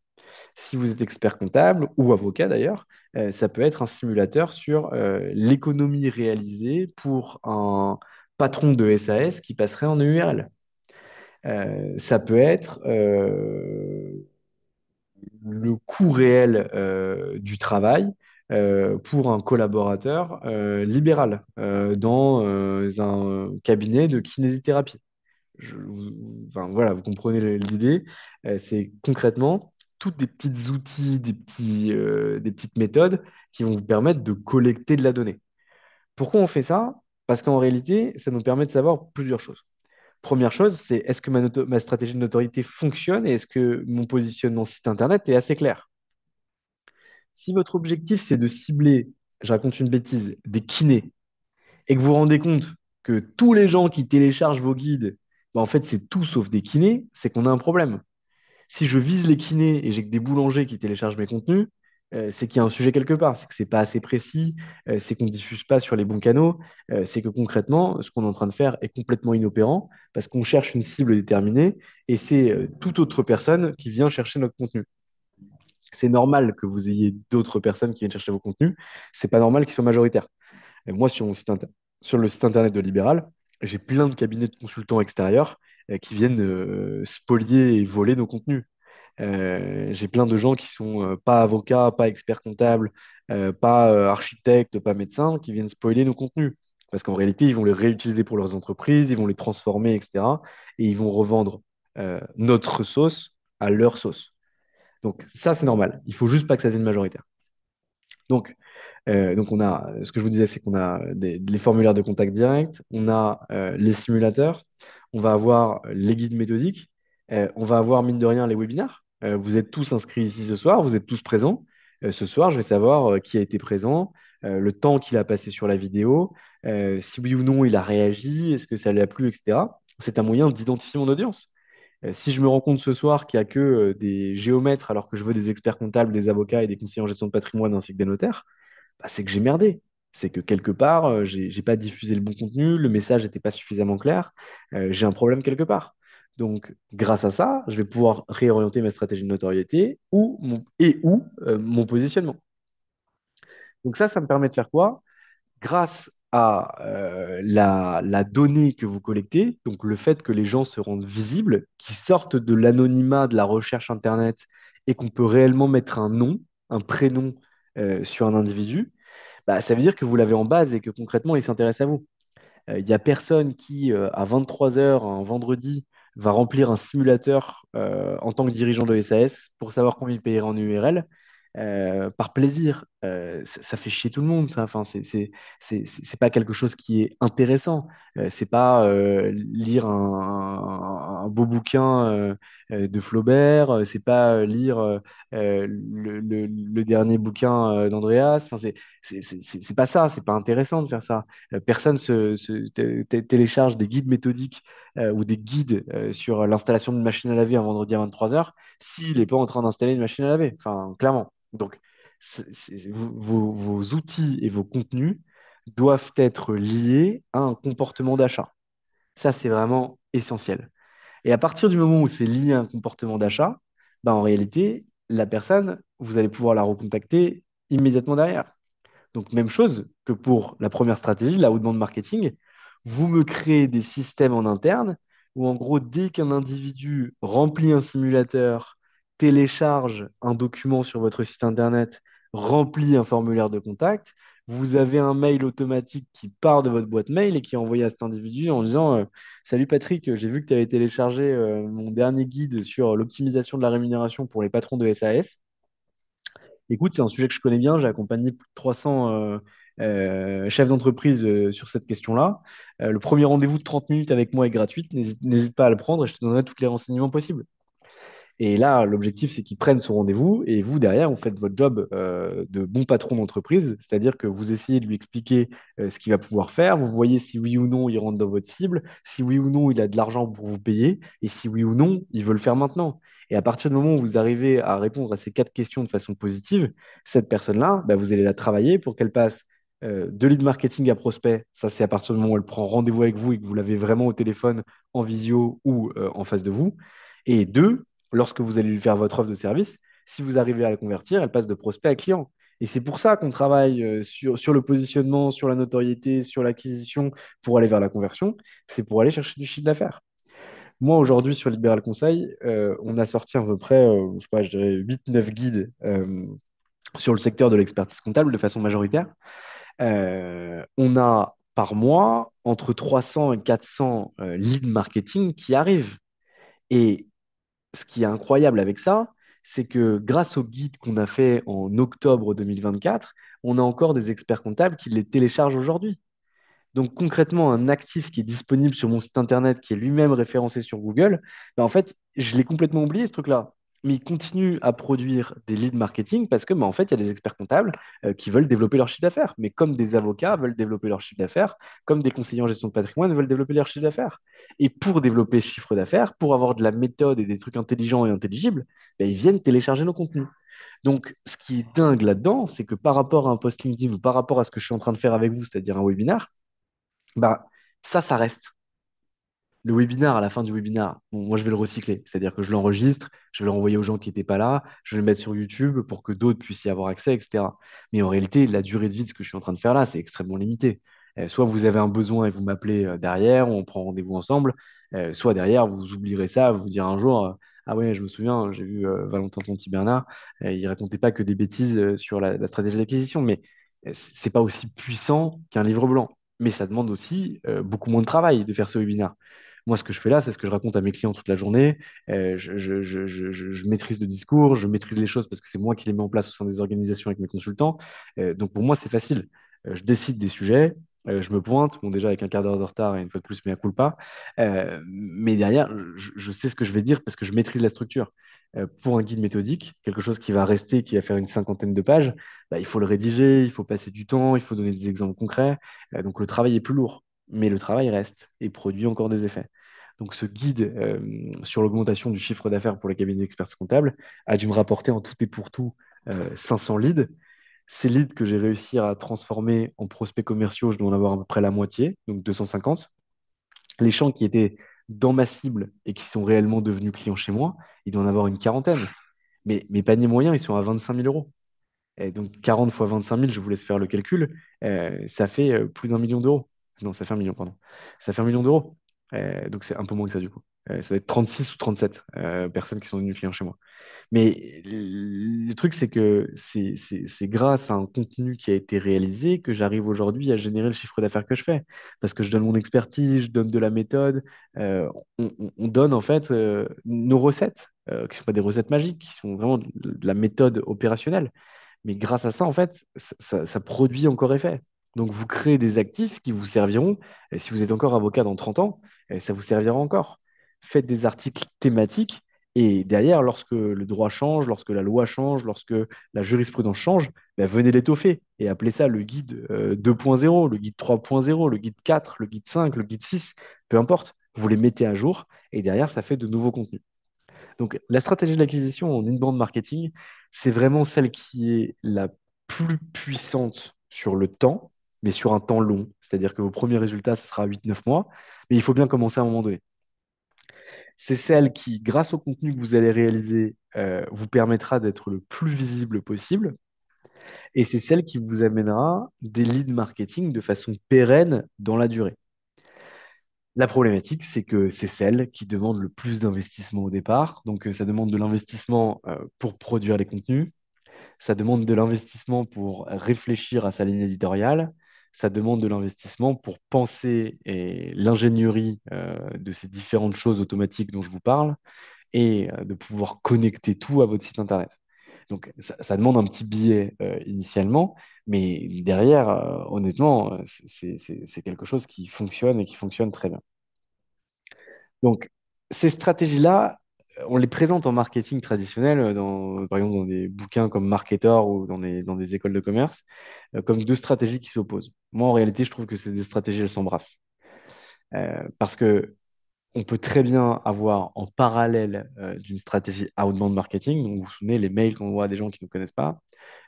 B: Si vous êtes expert comptable ou avocat d'ailleurs, ça peut être un simulateur sur l'économie réalisée pour un patron de SAS qui passerait en EURL. Ça peut être le coût réel du travail pour un collaborateur libéral dans un cabinet de kinésithérapie. Enfin, voilà, vous comprenez l'idée. C'est concrètement toutes des petits outils, des petites méthodes qui vont vous permettre de collecter de la donnée. Pourquoi on fait ça? Parce qu'en réalité, ça nous permet de savoir plusieurs choses. Première chose, c'est est-ce que ma stratégie de notoriété fonctionne et est-ce que mon positionnement site internet est assez clair? Si votre objectif, c'est de cibler, je raconte une bêtise, des kinés, et que vous vous rendez compte que tous les gens qui téléchargent vos guides, bah, en fait, c'est tout sauf des kinés, c'est qu'on a un problème. Si je vise les kinés et j'ai que des boulangers qui téléchargent mes contenus, c'est qu'il y a un sujet quelque part, c'est que c'est pas assez précis, c'est qu'on ne diffuse pas sur les bons canaux, c'est que concrètement, ce qu'on est en train de faire est complètement inopérant parce qu'on cherche une cible déterminée et c'est toute autre personne qui vient chercher notre contenu. C'est normal que vous ayez d'autres personnes qui viennent chercher vos contenus, c'est pas normal qu'ils soient majoritaires. Et moi, sur le site internet de Libéral, j'ai plein de cabinets de consultants extérieurs qui viennent spolier et voler nos contenus. J'ai plein de gens qui sont pas avocats, pas experts comptables, pas architectes, pas médecins, qui viennent spoiler nos contenus. Parce qu'en réalité, ils vont les réutiliser pour leurs entreprises, ils vont les transformer, etc. Et ils vont revendre notre sauce à leur sauce. Donc ça, c'est normal. Il faut juste pas que ça devienne majoritaire. Donc, on a, ce que je vous disais, c'est qu'on a les formulaires de contact direct, on a les simulateurs, on va avoir les guides méthodiques, on va avoir, mine de rien, les webinaires. Vous êtes tous inscrits ici ce soir, vous êtes tous présents. Ce soir, je vais savoir qui a été présent, le temps qu'il a passé sur la vidéo, si oui ou non il a réagi, est-ce que ça lui a plu, etc. C'est un moyen d'identifier mon audience. Si je me rends compte ce soir qu'il n'y a que des géomètres alors que je veux des experts comptables, des avocats et des conseillers en gestion de patrimoine ainsi que des notaires, bah, c'est que j'ai merdé. C'est que quelque part, j'ai pas diffusé le bon contenu, le message n'était pas suffisamment clair, j'ai un problème quelque part. Donc, grâce à ça, je vais pouvoir réorienter ma stratégie de notoriété ou mon positionnement. Donc ça me permet de faire quoi? Grâce à la donnée que vous collectez, donc le fait que les gens se rendent visibles, qu'ils sortent de l'anonymat de la recherche Internet et qu'on peut réellement mettre un nom, un prénom sur un individu, bah, ça veut dire que vous l'avez en base et que concrètement, il s'intéresse à vous. Il n'y a personne qui, à 23 heures, un vendredi, va remplir un simulateur en tant que dirigeant de SAS pour savoir combien il payerait en URL. Par plaisir. Ça fait chier tout le monde, ça. Enfin, c'est pas quelque chose qui est intéressant. C'est pas lire un beau bouquin de Flaubert. C'est pas lire le dernier bouquin d'Andreas. Enfin, c'est pas ça. C'est pas intéressant de faire ça. Personne télécharge des guides méthodiques ou des guides sur l'installation d'une machine à laver un vendredi à 23 heures s'il n'est pas en train d'installer une machine à laver. Enfin, clairement. Donc, vos outils et vos contenus doivent être liés à un comportement d'achat. Ça, c'est vraiment essentiel. Et à partir du moment où c'est lié à un comportement d'achat, bah, en réalité, la personne, vous allez pouvoir la recontacter immédiatement derrière. Donc, même chose que pour la première stratégie, la outbound marketing, vous me créez des systèmes en interne où, en gros, dès qu'un individu remplit un simulateur, télécharge un document sur votre site internet, remplit un formulaire de contact, vous avez un mail automatique qui part de votre boîte mail et qui est envoyé à cet individu en disant Salut Patrick, j'ai vu que tu avais téléchargé mon dernier guide sur l'optimisation de la rémunération pour les patrons de SAS. Écoute, c'est un sujet que je connais bien. J'ai accompagné plus de 300 chefs d'entreprise sur cette question-là. Le premier rendez-vous de 30 minutes avec moi est gratuit. N'hésite pas à le prendre et je te donnerai tous les renseignements possibles. Et là, l'objectif, c'est qu'ils prennent ce rendez-vous et vous, derrière, vous faites votre job de bon patron d'entreprise, c'est-à-dire que vous essayez de lui expliquer ce qu'il va pouvoir faire, vous voyez si oui ou non il rentre dans votre cible, si oui ou non il a de l'argent pour vous payer, et si oui ou non il veut le faire maintenant. Et à partir du moment où vous arrivez à répondre à ces quatre questions de façon positive, cette personne-là, bah, vous allez la travailler pour qu'elle passe de lead marketing à prospect, ça c'est à partir du moment où elle prend rendez-vous avec vous et que vous l'avez vraiment au téléphone, en visio ou en face de vous. Et deux, lorsque vous allez lui faire votre offre de service, si vous arrivez à la convertir, elle passe de prospect à client. Et c'est pour ça qu'on travaille sur le positionnement, sur la notoriété, sur l'acquisition pour aller vers la conversion. C'est pour aller chercher du chiffre d'affaires. Moi, aujourd'hui, sur Libéral Conseil, on a sorti à peu près, je sais pas, je dirais 8-9 guides sur le secteur de l'expertise comptable de façon majoritaire. On a par mois entre 300 et 400 leads marketing qui arrivent. Et ce qui est incroyable avec ça, c'est que grâce au guide qu'on a fait en octobre 2024, on a encore des experts comptables qui les téléchargent aujourd'hui. Donc concrètement, un actif qui est disponible sur mon site internet, qui est lui-même référencé sur Google, ben, en fait, je l'ai complètement oublié ce truc-là. Mais il continue à produire des leads marketing parce que ben, en fait, il y a des experts comptables qui veulent développer leur chiffre d'affaires. Mais comme des avocats veulent développer leur chiffre d'affaires, comme des conseillers en gestion de patrimoine veulent développer leur chiffre d'affaires. Et pour développer ce chiffre d'affaires, pour avoir de la méthode et des trucs intelligents et intelligibles, ben, ils viennent télécharger nos contenus. Donc, ce qui est dingue là-dedans, c'est que par rapport à un post LinkedIn ou par rapport à ce que je suis en train de faire avec vous, c'est-à-dire un webinaire, bah, ça reste. Le webinar, à la fin du webinar, bon, moi, je vais le recycler. C'est-à-dire que je l'enregistre, je vais le renvoyer aux gens qui n'étaient pas là, je vais le mettre sur YouTube pour que d'autres puissent y avoir accès, etc. Mais en réalité, la durée de vie de ce que je suis en train de faire là, c'est extrêmement limité. Soit vous avez un besoin et vous m'appelez derrière, on prend rendez-vous ensemble, soit derrière, vous oublierez ça, vous direz un jour, ah ouais, je me souviens, j'ai vu Valentin Tonti-Bernard, il racontait pas que des bêtises sur la stratégie d'acquisition, mais c'est pas aussi puissant qu'un livre blanc. Mais ça demande aussi beaucoup moins de travail de faire ce webinaire. Moi, ce que je fais là, c'est ce que je raconte à mes clients toute la journée. Je maîtrise le discours, je maîtrise les choses parce que c'est moi qui les mets en place au sein des organisations avec mes consultants. Donc pour moi, c'est facile. Je décide des sujets, je me pointe, bon déjà avec un quart d'heure de retard et une fois de plus, mais à culpa. Mais derrière, je sais ce que je vais dire parce que je maîtrise la structure. Pour un guide méthodique, quelque chose qui va rester, qui va faire une cinquantaine de pages, bah, il faut le rédiger, il faut passer du temps, il faut donner des exemples concrets. Donc le travail est plus lourd, mais le travail reste et produit encore des effets. Donc, ce guide sur l'augmentation du chiffre d'affaires pour les cabinets d'expertise comptable a dû me rapporter en tout et pour tout 500 leads. Ces leads que j'ai réussi à transformer en prospects commerciaux, je dois en avoir à peu près la moitié, donc 250. Les gens qui étaient dans ma cible et qui sont réellement devenus clients chez moi, il doit en avoir une quarantaine. Mais mes paniers moyens, ils sont à 25 000 euros. Et donc 40 fois 25 000, je vous laisse faire le calcul, ça fait plus d'un million d'euros. Non, ça fait un million, pardon. Ça fait un million d'euros. Donc c'est un peu moins que ça du coup. Ça va être 36 ou 37 personnes qui sont devenues clients chez moi. Mais le truc, c'est que c'est grâce à un contenu qui a été réalisé que j'arrive aujourd'hui à générer le chiffre d'affaires que je fais. Parce que je donne mon expertise, je donne de la méthode, on donne en fait nos recettes, qui ne sont pas des recettes magiques, qui sont vraiment de la méthode opérationnelle. Mais grâce à ça, en fait, ça produit encore effet. Donc, vous créez des actifs qui vous serviront. Et si vous êtes encore avocat dans 30 ans, ça vous servira encore. Faites des articles thématiques et derrière, lorsque le droit change, lorsque la loi change, lorsque la jurisprudence change, ben, venez l'étoffer et appelez ça le guide 2.0, le guide 3.0, le guide 4, le guide 5, le guide 6, peu importe. Vous les mettez à jour et derrière, ça fait de nouveaux contenus. Donc, la stratégie de l'acquisition en inbound marketing, c'est vraiment celle qui est la plus puissante sur le temps, mais sur un temps long. C'est-à-dire que vos premiers résultats, ce sera 8-9 mois, mais il faut bien commencer à un moment donné. C'est celle qui, grâce au contenu que vous allez réaliser, vous permettra d'être le plus visible possible. Et c'est celle qui vous amènera des leads marketing de façon pérenne dans la durée. La problématique, c'est que c'est celle qui demande le plus d'investissement au départ. Donc, ça demande de l'investissement pour produire les contenus. Ça demande de l'investissement pour réfléchir à sa ligne éditoriale. Ça demande de l'investissement pour penser l'ingénierie de ces différentes choses automatiques dont je vous parle et de pouvoir connecter tout à votre site Internet. Donc, ça demande un petit billet initialement, mais derrière, honnêtement, c'est quelque chose qui fonctionne et qui fonctionne très bien. Donc, ces stratégies-là, on les présente en marketing traditionnel, par exemple dans des bouquins comme Marketer ou dans des écoles de commerce, comme deux stratégies qui s'opposent. Moi, en réalité, je trouve que ces deux stratégies, elles s'embrassent. Parce que on peut très bien avoir en parallèle d'une stratégie outbound marketing, donc vous vous souvenez, les mails qu'on envoie à des gens qui ne nous connaissent pas,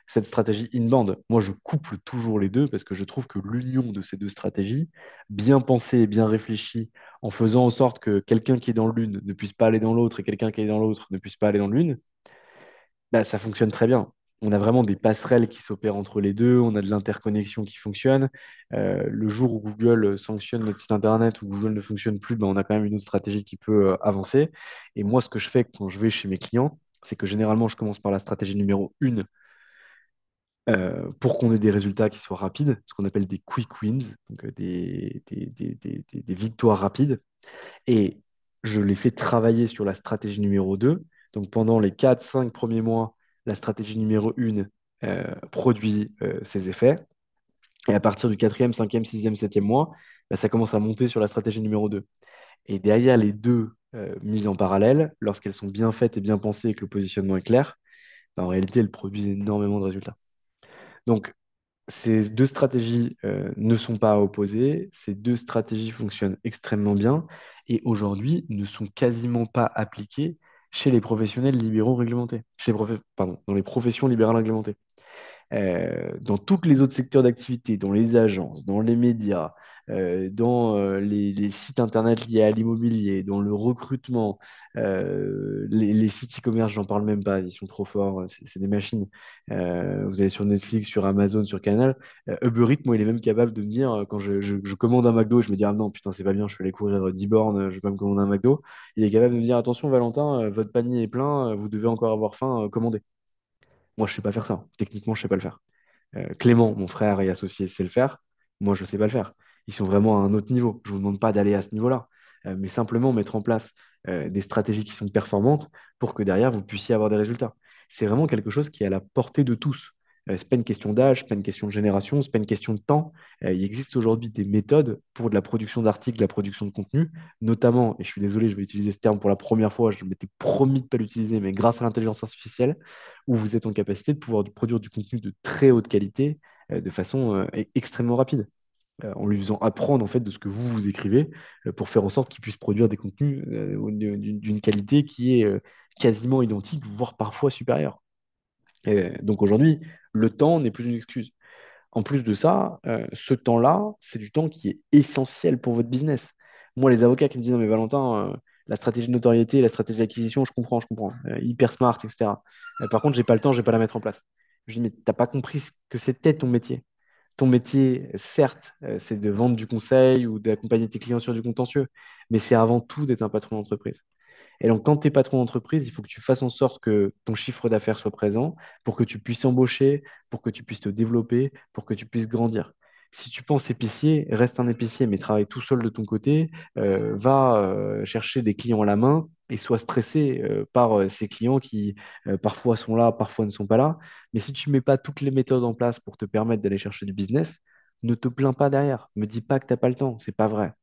B: Cette stratégie inbound, moi, je couple toujours les deux parce que je trouve que l'union de ces deux stratégies, bien pensée et bien réfléchie, en faisant en sorte que quelqu'un qui est dans l'une ne puisse pas aller dans l'autre et quelqu'un qui est dans l'autre ne puisse pas aller dans l'une, bah, ça fonctionne très bien. On a vraiment des passerelles qui s'opèrent entre les deux, on a de l'interconnexion qui fonctionne. Le jour où Google sanctionne notre site internet ou Google ne fonctionne plus, bah, on a quand même une autre stratégie qui peut avancer. Et moi, ce que je fais quand je vais chez mes clients, c'est que généralement, je commence par la stratégie numéro 1 pour qu'on ait des résultats qui soient rapides, ce qu'on appelle des quick wins, donc des victoires rapides. Et je les fais travailler sur la stratégie numéro 2. Donc pendant les 4-5 premiers mois, la stratégie numéro 1 produit ses effets. Et à partir du quatrième, cinquième, sixième, septième mois, bah, ça commence à monter sur la stratégie numéro 2. Et derrière les deux mises en parallèle, lorsqu'elles sont bien faites et bien pensées et que le positionnement est clair, bah, en réalité, elles produisent énormément de résultats. Donc, ces deux stratégies ne sont pas opposées, ces deux stratégies fonctionnent extrêmement bien et aujourd'hui ne sont quasiment pas appliquées chez les professionnels libéraux réglementés, pardon, dans les professions libérales réglementées. Dans tous les autres secteurs d'activité, dans les agences, dans les médias, dans les sites internet liés à l'immobilier, dans le recrutement, les sites e-commerce, j'en parle même pas, ils sont trop forts, c'est des machines. Vous allez sur Netflix, sur Amazon, sur Canal. Uber Eats, moi, il est même capable de me dire, quand je commande un McDo, je me dis, ah non, putain, c'est pas bien, je vais aller courir 10 bornes, je vais pas me commander un McDo. Il est capable de me dire, attention, Valentin, votre panier est plein, vous devez encore avoir faim, commandez. Moi, je sais pas faire ça. Techniquement, je sais pas le faire. Clément, mon frère et associé, sait le faire. Moi, je ne sais pas le faire. Ils sont vraiment à un autre niveau. Je ne vous demande pas d'aller à ce niveau-là, mais simplement mettre en place des stratégies qui sont performantes pour que derrière, vous puissiez avoir des résultats. C'est vraiment quelque chose qui est à la portée de tous. Ce n'est pas une question d'âge, ce n'est pas une question de génération, ce n'est pas une question de temps. Il existe aujourd'hui des méthodes pour de la production d'articles, de la production de contenu, notamment, et je suis désolé, je vais utiliser ce terme pour la première fois, je m'étais promis de ne pas l'utiliser, mais grâce à l'intelligence artificielle, où vous êtes en capacité de pouvoir produire du contenu de très haute qualité de façon extrêmement rapide, en lui faisant apprendre en fait de ce que vous écrivez pour faire en sorte qu'il puisse produire des contenus d'une qualité qui est quasiment identique, voire parfois supérieure. Donc aujourd'hui, le temps n'est plus une excuse. En plus de ça, ce temps-là, c'est du temps qui est essentiel pour votre business. Moi, les avocats qui me disent, non mais Valentin, la stratégie de notoriété, la stratégie d'acquisition, je comprends, hyper smart, etc. Par contre, j'ai pas le temps, je vais pas la mettre en place. Je dis, mais t'as pas compris ce que c'était ton métier. Ton métier, certes, c'est de vendre du conseil ou d'accompagner tes clients sur du contentieux, mais c'est avant tout d'être un patron d'entreprise. Et donc, quand tu es patron d'entreprise, il faut que tu fasses en sorte que ton chiffre d'affaires soit présent pour que tu puisses embaucher, pour que tu puisses te développer, pour que tu puisses grandir. Si tu penses épicier, reste un épicier, mais travaille tout seul de ton côté, va chercher des clients à la main et sois stressé par ces clients qui parfois sont là, parfois ne sont pas là. Mais si tu ne mets pas toutes les méthodes en place pour te permettre d'aller chercher du business, ne te plains pas derrière. Me dis pas que tu n'as pas le temps, c'est pas vrai.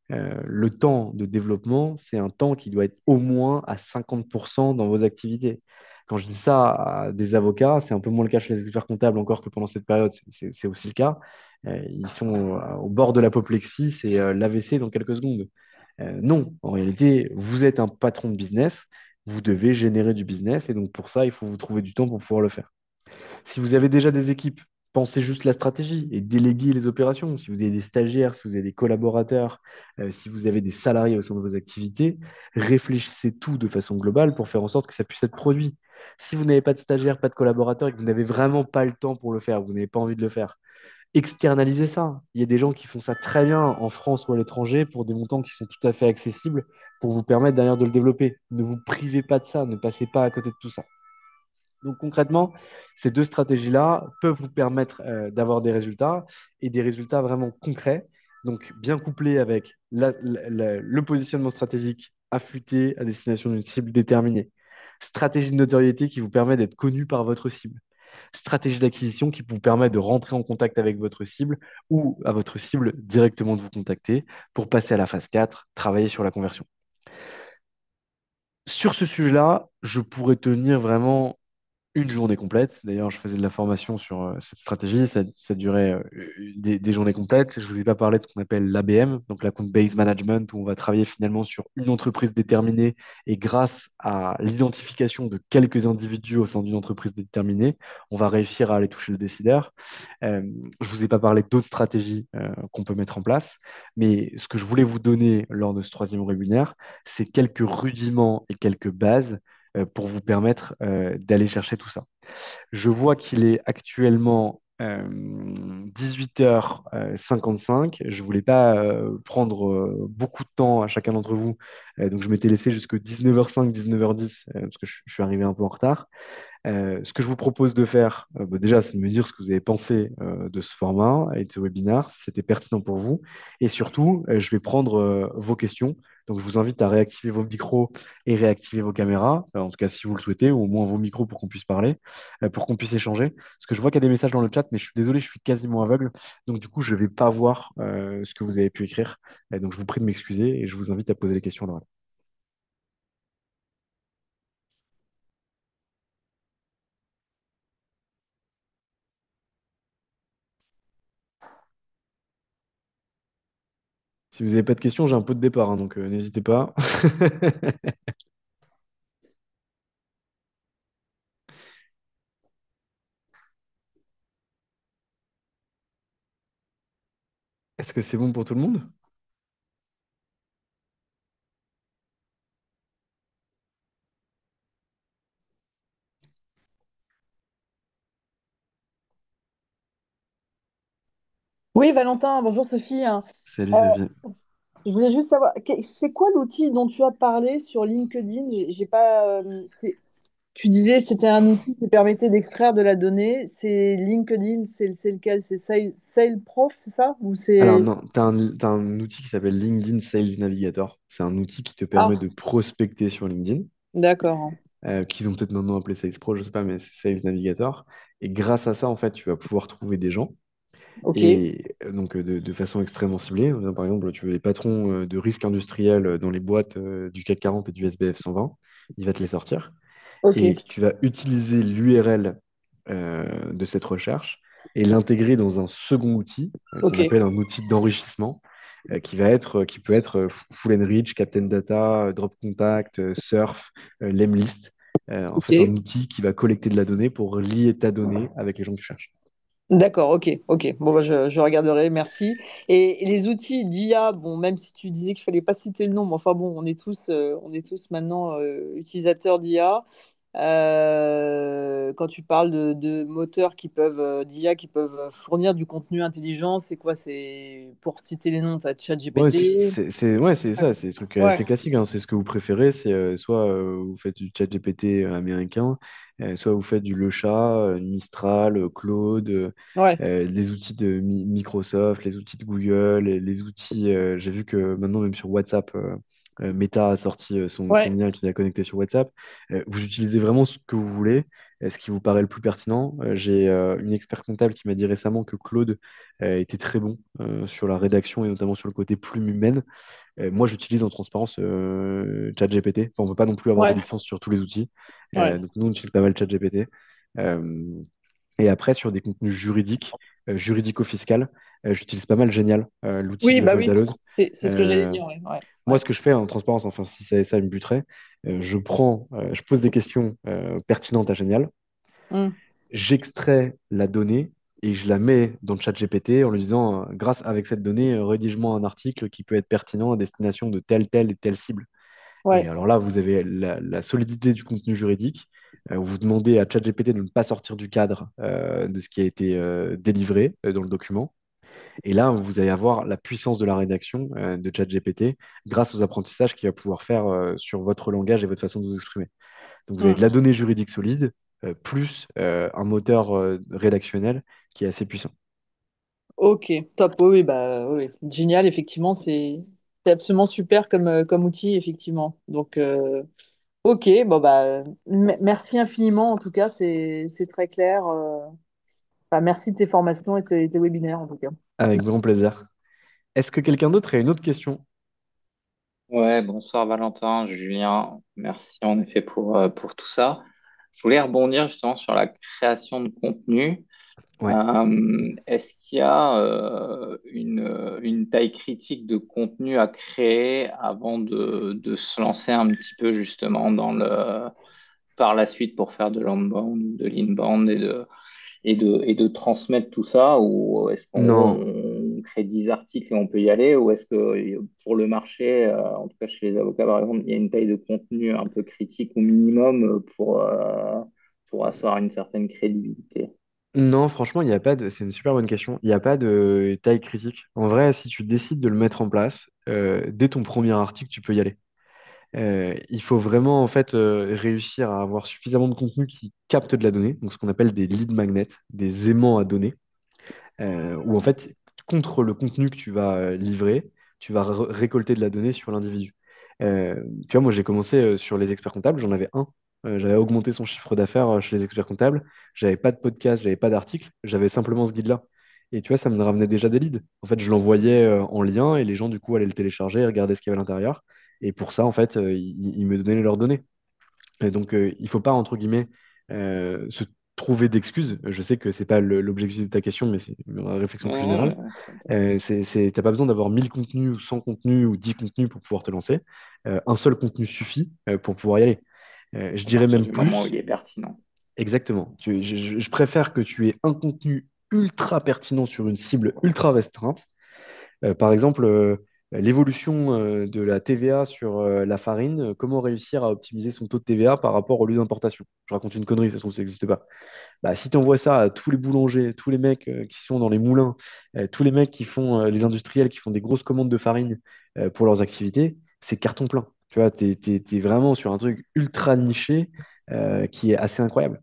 B: Le temps de développement, c'est un temps qui doit être au moins à 50% dans vos activités. Quand je dis ça à des avocats, c'est un peu moins le cas chez les experts comptables, encore que pendant cette période, c'est aussi le cas. Ils sont au bord de l'apoplexie, c'est l'AVC dans quelques secondes. Non, en réalité, vous êtes un patron de business, vous devez générer du business, et donc pour ça, il faut vous trouver du temps pour pouvoir le faire. Si vous avez déjà des équipes, pensez juste la stratégie et déléguez les opérations. Si vous avez des stagiaires, si vous avez des collaborateurs, si vous avez des salariés au sein de vos activités, réfléchissez tout de façon globale pour faire en sorte que ça puisse être produit. Si vous n'avez pas de stagiaires, pas de collaborateurs et que vous n'avez vraiment pas le temps pour le faire, vous n'avez pas envie de le faire, externalisez ça. Il y a des gens qui font ça très bien en France ou à l'étranger pour des montants qui sont tout à fait accessibles pour vous permettre derrière de le développer. Ne vous privez pas de ça, ne passez pas à côté de tout ça. Donc concrètement, ces deux stratégies-là peuvent vous permettre d'avoir des résultats et des résultats vraiment concrets. Donc bien couplés avec le positionnement stratégique affûté à destination d'une cible déterminée. Stratégie de notoriété qui vous permet d'être connu par votre cible. Stratégie d'acquisition qui vous permet de rentrer en contact avec votre cible ou à votre cible directement de vous contacter pour passer à la phase 4, travailler sur la conversion. Sur ce sujet-là, je pourrais tenir vraiment une journée complète. D'ailleurs, je faisais de la formation sur cette stratégie. Ça durait des journées complètes. Je vous ai pas parlé de ce qu'on appelle l'ABM, donc l'account based management, où on va travailler finalement sur une entreprise déterminée et grâce à l'identification de quelques individus au sein d'une entreprise déterminée, on va réussir à aller toucher le décideur. Euh, je vous ai pas parlé d'autres stratégies qu'on peut mettre en place, mais ce que je voulais vous donner lors de ce troisième webinaire, c'est quelques rudiments et quelques bases pour vous permettre d'aller chercher tout ça. Je vois qu'il est actuellement 18h55. Je ne voulais pas prendre beaucoup de temps à chacun d'entre vous, donc je m'étais laissé jusqu'à 19h05, 19h10, parce que je suis arrivé un peu en retard. Ce que je vous propose de faire, bah, déjà, c'est de me dire ce que vous avez pensé de ce format et de ce webinaire, si c'était pertinent pour vous. Et surtout, je vais prendre vos questions. Donc, je vous invite à réactiver vos micros et réactiver vos caméras, en tout cas si vous le souhaitez, ou au moins vos micros pour qu'on puisse parler, pour qu'on puisse échanger. Parce que je vois qu'il y a des messages dans le chat, mais je suis désolé, je suis quasiment aveugle. Donc, du coup, je ne vais pas voir ce que vous avez pu écrire. Donc, je vous prie de m'excuser et je vous invite à poser les questions à l'oral. Si vous n'avez pas de questions, j'ai un pot de départ, hein, donc n'hésitez pas. Est-ce que c'est bon pour tout le monde?
C: Oui, Valentin, bonjour Sophie.
B: Salut
C: Euh,
B: Sophie.
C: je voulais juste savoir, c'est quoi l'outil dont tu as parlé sur LinkedIn? J'ai pas, tu disais c'était un outil qui permettait d'extraire de la donnée. C'est LinkedIn, c'est lequel? C'est SailProf, c'est ça? Ou
B: Alors
C: c'est...
B: non, t'as un outil qui s'appelle LinkedIn Sales Navigator. C'est un outil qui te
C: Ah,
B: permet de prospecter sur LinkedIn,
C: d'accord.
B: qu'ils ont peut-être maintenant appelé Sales Pro, je sais pas, mais c'est Sales Navigator. Et grâce à ça, en fait, tu vas pouvoir trouver des gens.
C: Ok,
B: Et donc de façon extrêmement ciblée. Par exemple, tu veux les patrons de risque industriel dans les boîtes du CAC 40 et du SBF 120, il va te les sortir.
C: ok,
B: Et tu vas utiliser l'URL de cette recherche et l'intégrer dans un second outil qu'on appelle
C: ok,
B: un outil d'enrichissement qui peut être Full and Rich, Captain Data, Drop Contact, Surf, Lemlist. En fait, un
C: ok.
B: outil qui va collecter de la donnée pour lier ta donnée avec les gens que tu cherches.
C: D'accord, ok, ok. Bon, bah, je regarderai, merci. Et les outils d'IA, bon, même si tu disais qu'il fallait pas citer le nom, mais enfin bon, on est tous maintenant utilisateurs d'IA. Quand tu parles de moteurs d'IA qui peuvent fournir du contenu intelligent, c'est quoi? C'est pour citer les noms, ça va être
B: Ouais,
C: ChatGPT.
B: ouais, c'est ça, c'est des trucs
C: Ouais,
B: assez classiques, hein. C'est ce que vous préférez, c'est soit vous faites du chat GPT américain, soit vous faites du Le Chat, Mistral, Claude,
C: ouais,
B: les outils de Microsoft, les outils de Google, les outils, j'ai vu que maintenant même sur WhatsApp, Meta a sorti son
C: ouais,
B: lien qui est connecté sur WhatsApp. Vous utilisez vraiment ce que vous voulez, ce qui vous paraît le plus pertinent. J'ai une expert comptable qui m'a dit récemment que Claude était très bon sur la rédaction et notamment sur le côté plume humaine. Moi, j'utilise en transparence ChatGPT. Enfin, on ne veut pas non plus avoir des
C: ouais,
B: licences sur tous les outils.
C: ouais.
B: Donc, nous, on utilise pas mal ChatGPT. Euh, et après, sur des contenus juridiques, juridico-fiscal, j'utilise pas mal Génial, l'outil
C: Oui,
B: de
C: bah
B: l'EFF
C: oui,
B: Dalloz.
C: c'est ce que j'allais
B: Euh,
C: dire. Ouais, ouais,
B: Moi,
C: ouais.
B: ce que je fais en transparence, enfin, si ça, ça me buterait, je pose des questions pertinentes à Génial,
C: Hmm,
B: j'extrais la donnée et je la mets dans le chat GPT en lui disant, grâce avec cette donnée, rédige-moi un article qui peut être pertinent à destination de telle, telle et telle cible. Et
C: ouais.
B: alors là, vous avez la solidité du contenu juridique. Vous demandez à ChatGPT de ne pas sortir du cadre de ce qui a été délivré dans le document. Et là, vous allez avoir la puissance de la rédaction de ChatGPT grâce aux apprentissages qu'il va pouvoir faire sur votre langage et votre façon de vous exprimer. Donc vous avez de la
C: Hmm.
B: donnée juridique solide, plus un moteur rédactionnel qui est assez puissant.
C: Ok, top. Oui, oui, bah, oui, c'est génial, effectivement, c'est absolument super comme outil, effectivement. Donc, ok, bon, bah, merci infiniment, en tout cas, c'est très clair. Bah, merci de tes formations et tes webinaires, en tout cas.
B: Avec grand plaisir. Est-ce que quelqu'un d'autre a une autre question?
D: Ouais, bonsoir Valentin, Julien, merci en effet pour tout ça. Je voulais rebondir justement sur la création de contenu.
B: Ouais.
D: Est-ce qu'il y a une taille critique de contenu à créer avant de se lancer un petit peu justement par la suite pour faire de l'outbound, de l'inbound et de transmettre tout ça? Ou est-ce qu'en gros,
B: Non,
D: on crée 10 articles et on peut y aller? Ou est-ce que pour le marché, en tout cas chez les avocats par exemple, il y a une taille de contenu un peu critique au minimum pour asseoir une certaine crédibilité?
B: non, franchement, il n'y a pas de. C'est une super bonne question. Il n'y a pas de taille critique. En vrai, si tu décides de le mettre en place, dès ton premier article, tu peux y aller. Il faut vraiment en fait réussir à avoir suffisamment de contenu qui capte de la donnée, donc ce qu'on appelle des lead magnets, des aimants à données, où en fait, contre le contenu que tu vas livrer, tu vas récolter de la donnée sur l'individu. Tu vois, moi j'ai commencé sur les experts comptables, j'en avais un. J'avais augmenté son chiffre d'affaires chez les experts comptables. J'avais pas de podcast, j'avais pas d'article, j'avais simplement ce guide-là. Et tu vois, ça me ramenait déjà des leads. En fait, je l'envoyais en lien et les gens, du coup, allaient le télécharger, regarder ce qu'il y avait à l'intérieur. Et pour ça, en fait, ils me donnaient leurs données. Et donc, il faut pas, entre guillemets, se trouver d'excuses. Je sais que c'est pas l'objectif de ta question, mais c'est une réflexion plus
D: Non,
B: générale.
D: c'est intéressant.
B: T'as pas besoin d'avoir 1000 contenus ou 100 contenus ou 10 contenus pour pouvoir te lancer. Un seul contenu suffit pour pouvoir y aller. Je
D: À
B: dirais
D: partir
B: même
D: du moment où
B: plus,
D: il est pertinent.
B: exactement. Je préfère que tu aies un contenu ultra pertinent sur une cible ultra restreinte. Par exemple, l'évolution de la TVA sur la farine, comment réussir à optimiser son taux de TVA par rapport au lieu d'importation. Je raconte une connerie, de toute façon, ça n'existe pas. Bah, si tu envoies ça à tous les boulangers, tous les mecs qui sont dans les moulins, tous les mecs qui font, les industriels qui font des grosses commandes de farine pour leurs activités, c'est carton plein. Tu vois, t'es vraiment sur un truc ultra niché qui est assez incroyable.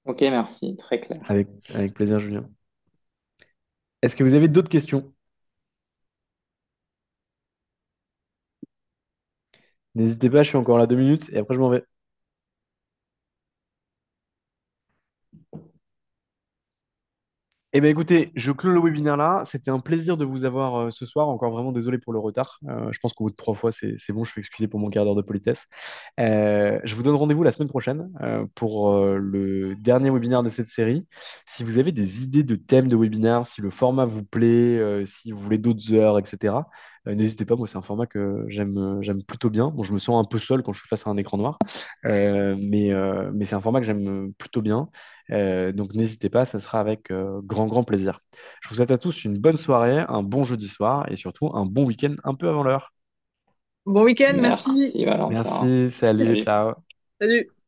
D: Ok, merci, très clair.
B: Avec plaisir, Julien. Est-ce que vous avez d'autres questions? N'hésitez pas, je suis encore là 2 minutes et après je m'en vais. Eh bien, écoutez, je clôt le webinaire là. C'était un plaisir de vous avoir ce soir. Encore vraiment désolé pour le retard. Je pense qu'au bout de 3 fois, c'est bon. Je suis excusé pour mon quart d'heure de politesse. Je vous donne rendez-vous la semaine prochaine pour le dernier webinaire de cette série. Si vous avez des idées de thèmes de webinaire, si le format vous plaît, si vous voulez d'autres heures, etc., n'hésitez pas. Moi, c'est un format que j'aime plutôt bien. Bon, je me sens un peu seul quand je suis face à un écran noir, mais c'est un format que j'aime plutôt bien. Donc n'hésitez pas, ça sera avec grand plaisir. Je vous souhaite à tous une bonne soirée, un bon jeudi soir et surtout un bon week-end un peu avant l'heure.
C: Bon week-end, merci.
D: Merci, Valentin.
B: Merci, salut,
D: Salut.
B: ciao.
C: Salut.